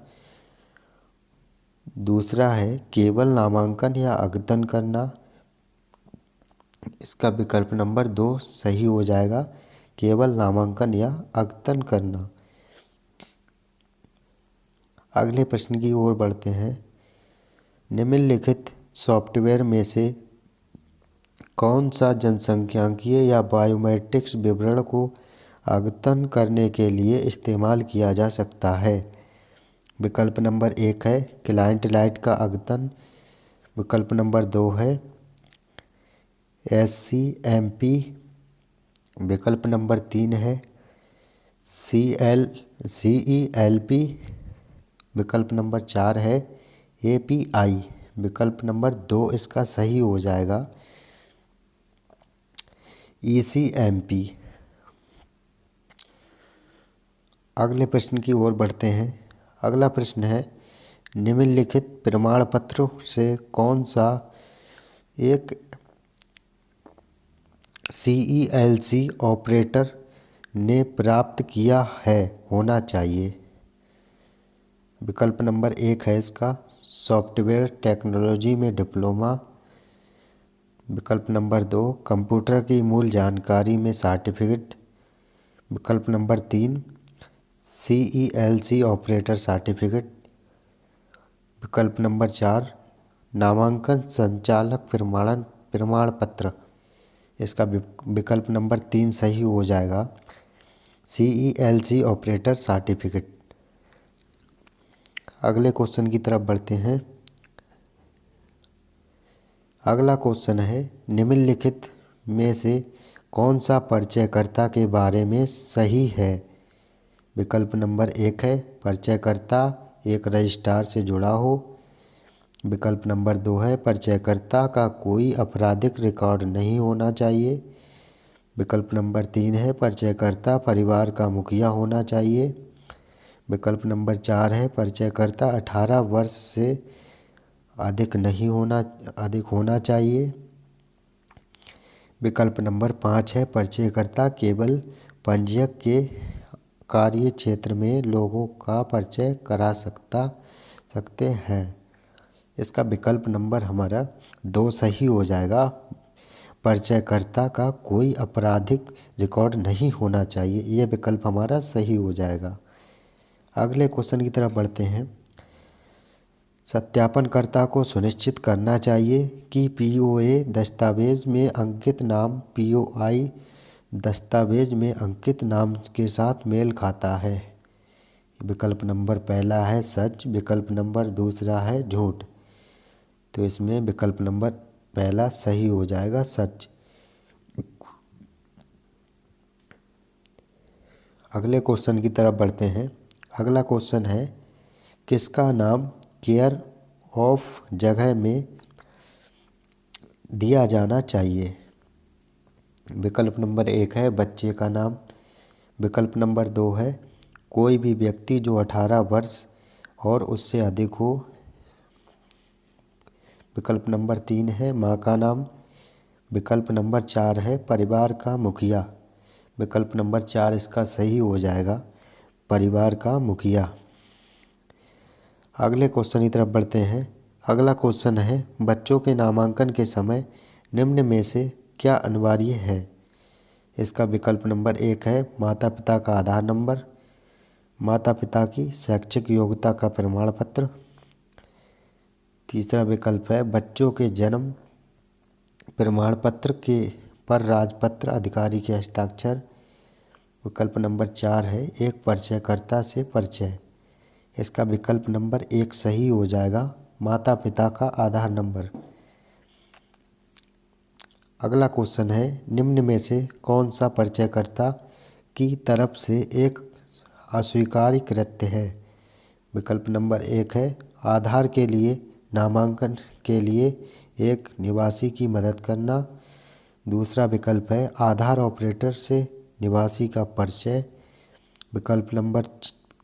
दूसरा है केवल नामांकन या आवेदन करना। इसका विकल्प नंबर 2 सही हो जाएगा, केवल नामांकन या अद्यतन करना। अगले प्रश्न की ओर बढ़ते हैं। निम्नलिखित सॉफ्टवेयर में से कौन सा जनसांख्यिकीय या बायोमेट्रिक्स विवरण को अद्यतन करने के लिए इस्तेमाल किया जा सकता है? विकल्प नंबर 1 है क्लाइंट लाइट का अद्यतन। विकल्प नंबर 2 है SCMP। विकल्प नंबर 3 है CELP। विकल्प नंबर 4 है API। विकल्प नंबर 2 इसका सही हो जाएगा ECMP। अगले प्रश्न की ओर बढ़ते हैं। अगला प्रश्न है निम्नलिखित प्रमाण पत्र से कौन सा एक CELC ऑपरेटर ने प्राप्त किया है होना चाहिए? विकल्प नंबर 1 है इसका सॉफ्टवेयर टेक्नोलॉजी में डिप्लोमा। विकल्प नंबर 2 कंप्यूटर की मूल जानकारी में सर्टिफिकेट। विकल्प नंबर 3 CELC ऑपरेटर सर्टिफिकेट। विकल्प नंबर 4 नामांकन संचालक प्रमाण पत्र। इसका विकल्प नंबर 3 सही हो जाएगा CELC ऑपरेटर सर्टिफिकेट। अगले क्वेश्चन की तरफ बढ़ते हैं। अगला क्वेश्चन है निम्नलिखित में से कौन सा परिचयकर्ता के बारे में सही है? विकल्प नंबर 1 है परिचयकर्ता एक रजिस्ट्रार से जुड़ा हो। विकल्प नंबर 2 है परिचयकर्ता का कोई आपराधिक रिकॉर्ड नहीं होना चाहिए। विकल्प नंबर 3 है परिचयकर्ता परिवार का मुखिया होना चाहिए। विकल्प नंबर 4 है परिचयकर्ता 18 वर्ष से अधिक होना चाहिए। विकल्प नंबर 5 है परिचयकर्ता केवल पंजीयक के कार्य क्षेत्र में लोगों का परिचय करा सकते हैं। इसका विकल्प नंबर हमारा 2 सही हो जाएगा, परिचयकर्ता का कोई आपराधिक रिकॉर्ड नहीं होना चाहिए। ये विकल्प हमारा सही हो जाएगा। अगले क्वेश्चन की तरफ बढ़ते हैं। सत्यापनकर्ता को सुनिश्चित करना चाहिए कि POA दस्तावेज में अंकित नाम POI दस्तावेज में अंकित नाम के साथ मेल खाता है। विकल्प नंबर पहला है सच। विकल्प नंबर दूसरा है झूठ। तो इसमें विकल्प नंबर पहला सही हो जाएगा सच। अगले क्वेश्चन की तरफ बढ़ते हैं। अगला क्वेश्चन है किसका नाम केयर ऑफ जगह में दिया जाना चाहिए? विकल्प नंबर 1 है बच्चे का नाम। विकल्प नंबर 2 है कोई भी व्यक्ति जो 18 वर्ष और उससे अधिक हो। विकल्प नंबर 3 है माँ का नाम। विकल्प नंबर 4 है परिवार का मुखिया। विकल्प नंबर 4 इसका सही हो जाएगा परिवार का मुखिया। अगले क्वेश्चन की तरफ बढ़ते हैं। अगला क्वेश्चन है बच्चों के नामांकन के समय निम्न में से क्या अनिवार्य है? इसका विकल्प नंबर 1 है माता पिता का आधार नंबर, माता पिता की शैक्षिक योग्यता का प्रमाण पत्र। तीसरा विकल्प है बच्चों के जन्म प्रमाण पत्र के पर राजपत्र अधिकारी के हस्ताक्षर। विकल्प नंबर 4 है एक परिचयकर्ता से परिचय। इसका विकल्प नंबर 1 सही हो जाएगा माता पिता का आधार नंबर। अगला क्वेश्चन है निम्न में से कौन सा परिचयकर्ता की तरफ से एक अस्वीकार्य कृत्य है? विकल्प नंबर 1 है आधार के लिए नामांकन के लिए एक निवासी की मदद करना। दूसरा विकल्प है आधार ऑपरेटर से निवासी का परिचय। विकल्प नंबर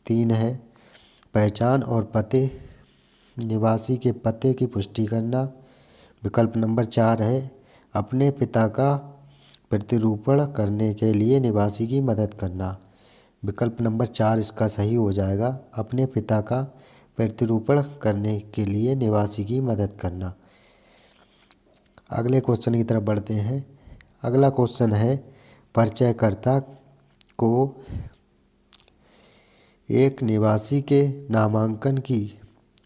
3 है पहचान और पते निवासी के पते की पुष्टि करना। विकल्प नंबर 4 है अपने पिता का प्रतिरूपण करने के लिए निवासी की मदद करना। विकल्प नंबर 4 इसका सही हो जाएगा अपने पिता का प्रतिरूपण करने के लिए निवासी की मदद करना। अगले क्वेश्चन की तरफ बढ़ते हैं। अगला क्वेश्चन है, परिचयकर्ता को एक निवासी के नामांकन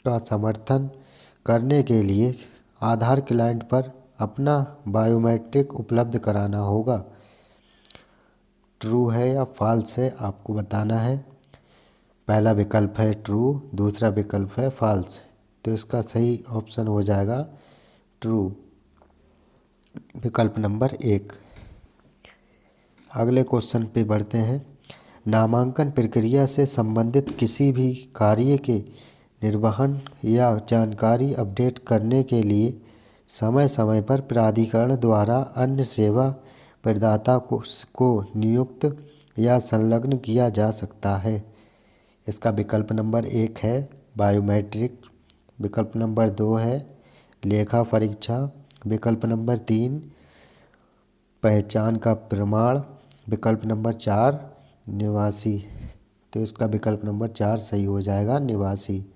का समर्थन करने के लिए आधार क्लाइंट पर अपना बायोमेट्रिक उपलब्ध कराना होगा। ट्रू है या फॉल्स है आपको बताना है। पहला विकल्प है ट्रू, दूसरा विकल्प है फॉल्स। तो इसका सही ऑप्शन हो जाएगा ट्रू, विकल्प नंबर 1। अगले क्वेश्चन पे बढ़ते हैं। नामांकन प्रक्रिया से संबंधित किसी भी कार्य के निर्वहन या जानकारी अपडेट करने के लिए समय समय पर प्राधिकरण द्वारा अन्य सेवा प्रदाता को नियुक्त या संलग्न किया जा सकता है। इसका विकल्प नंबर 1 है बायोमेट्रिक, विकल्प नंबर 2 है लेखा परीक्षा, विकल्प नंबर 3 पहचान का प्रमाण, विकल्प नंबर 4 निवासी। तो इसका विकल्प नंबर 4 सही हो जाएगा, निवासी।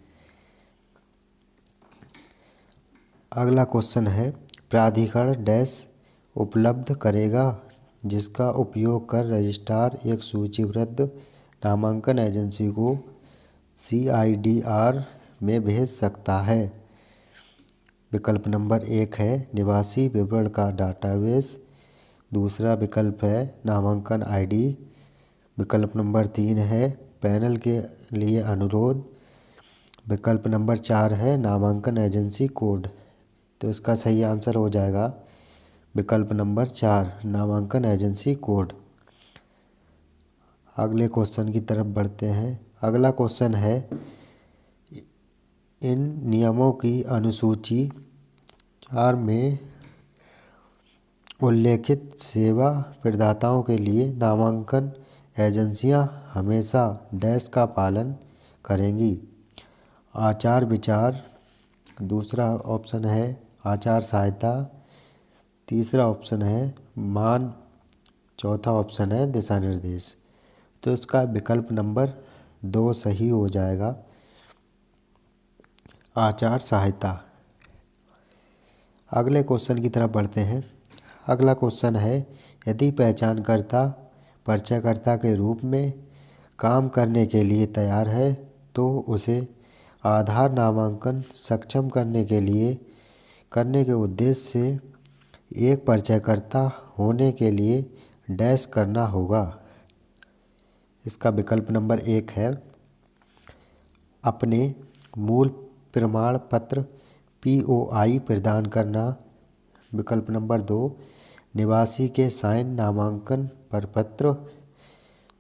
अगला क्वेश्चन है, प्राधिकरण डैश उपलब्ध करेगा जिसका उपयोग कर रजिस्ट्रार एक सूचीबद्ध नामांकन एजेंसी को CIDR में भेज सकता है। विकल्प नंबर 1 है निवासी विवरण का डाटाबेस, दूसरा विकल्प है नामांकन ID, विकल्प नंबर 3 है पैनल के लिए अनुरोध, विकल्प नंबर 4 है नामांकन एजेंसी कोड। तो इसका सही आंसर हो जाएगा विकल्प नंबर 4 नामांकन एजेंसी कोड। अगले क्वेश्चन की तरफ बढ़ते हैं। अगला क्वेश्चन है, इन नियमों की अनुसूची 4 में उल्लेखित सेवा प्रदाताओं के लिए नामांकन एजेंसियां हमेशा डैश का पालन करेंगी। आचार विचार, दूसरा ऑप्शन है आचार संहिता, तीसरा ऑप्शन है मान, चौथा ऑप्शन है दिशा निर्देश। तो इसका विकल्प नंबर 2 सही हो जाएगा, आचार संहिता। अगले क्वेश्चन की तरफ बढ़ते हैं। अगला क्वेश्चन है, यदि पहचानकर्ता परिचयकर्ता के रूप में काम करने के लिए तैयार है तो उसे आधार नामांकन सक्षम करने के उद्देश्य से एक परिचयकर्ता होने के लिए डैश करना होगा। इसका विकल्प नंबर 1 है अपने मूल प्रमाण पत्र POI प्रदान करना, विकल्प नंबर 2 निवासी के साइन नामांकन प्रपत्र,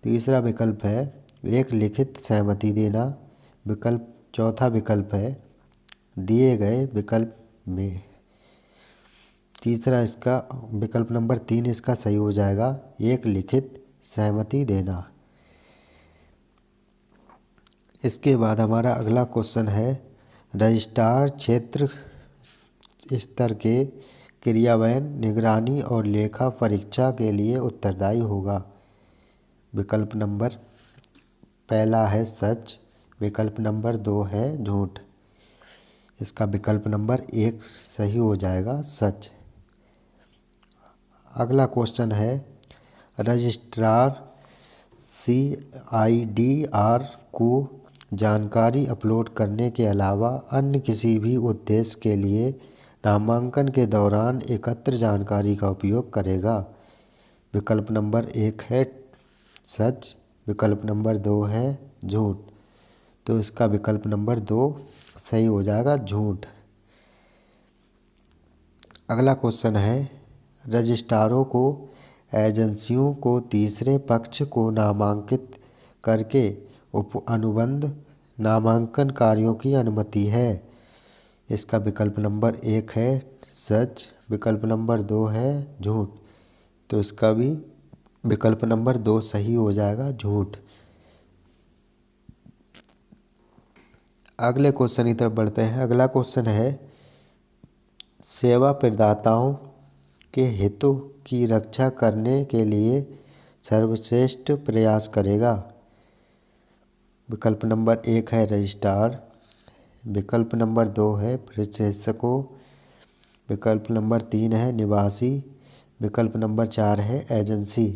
तीसरा विकल्प है एक लिखित सहमति देना, चौथा विकल्प है दिए गए विकल्प में। तीसरा इसका विकल्प नंबर 3 इसका सही हो जाएगा, एक लिखित सहमति देना। इसके बाद हमारा अगला क्वेश्चन है, रजिस्ट्रार क्षेत्र स्तर के क्रियान्वयन, निगरानी और लेखा परीक्षा के लिए उत्तरदायी होगा। विकल्प नंबर पहला है सच, विकल्प नंबर 2 है झूठ। इसका विकल्प नंबर 1 सही हो जाएगा, सच। अगला क्वेश्चन है, रजिस्ट्रार CIDR को जानकारी अपलोड करने के अलावा अन्य किसी भी उद्देश्य के लिए नामांकन के दौरान एकत्र जानकारी का उपयोग करेगा। विकल्प नंबर 1 है सच, विकल्प नंबर 2 है झूठ। तो इसका विकल्प नंबर 2 सही हो जाएगा, झूठ। अगला क्वेश्चन है, रजिस्ट्रारों को एजेंसियों को तीसरे पक्ष को नामांकित करके अनुबंध नामांकन कार्यों की अनुमति है। इसका विकल्प नंबर 1 है सच, विकल्प नंबर 2 है झूठ। तो इसका भी विकल्प नंबर 2 सही हो जाएगा, झूठ। अगले क्वेश्चन की तरफ बढ़ते हैं। अगला क्वेश्चन है, सेवा प्रदाताओं के हितों की रक्षा करने के लिए सर्वश्रेष्ठ प्रयास करेगा। विकल्प नंबर 1 है रजिस्ट्रार, विकल्प नंबर 2 है प्रशासकों, विकल्प नंबर 3 है निवासी। विकल्प नंबर 4 है एजेंसी।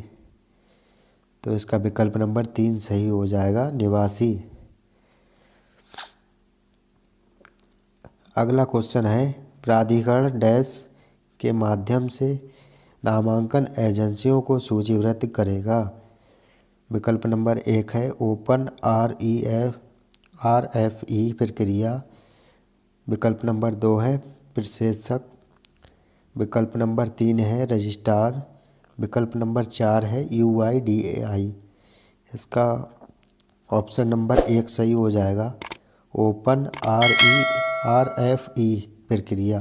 तो इसका विकल्प नंबर 3 सही हो जाएगा, निवासी। अगला क्वेश्चन है प्राधिकरण डैश के माध्यम से नामांकन एजेंसियों को सूचीबद्ध करेगा। विकल्प नंबर 1 है ओपन RFE प्रक्रिया। विकल्प नंबर 2 है प्रशेषक। विकल्प नंबर 3 है रजिस्ट्रार। विकल्प नंबर 4 है UIDAI। इसका ऑप्शन नंबर 1 सही हो जाएगा, ओपन RFE प्रक्रिया।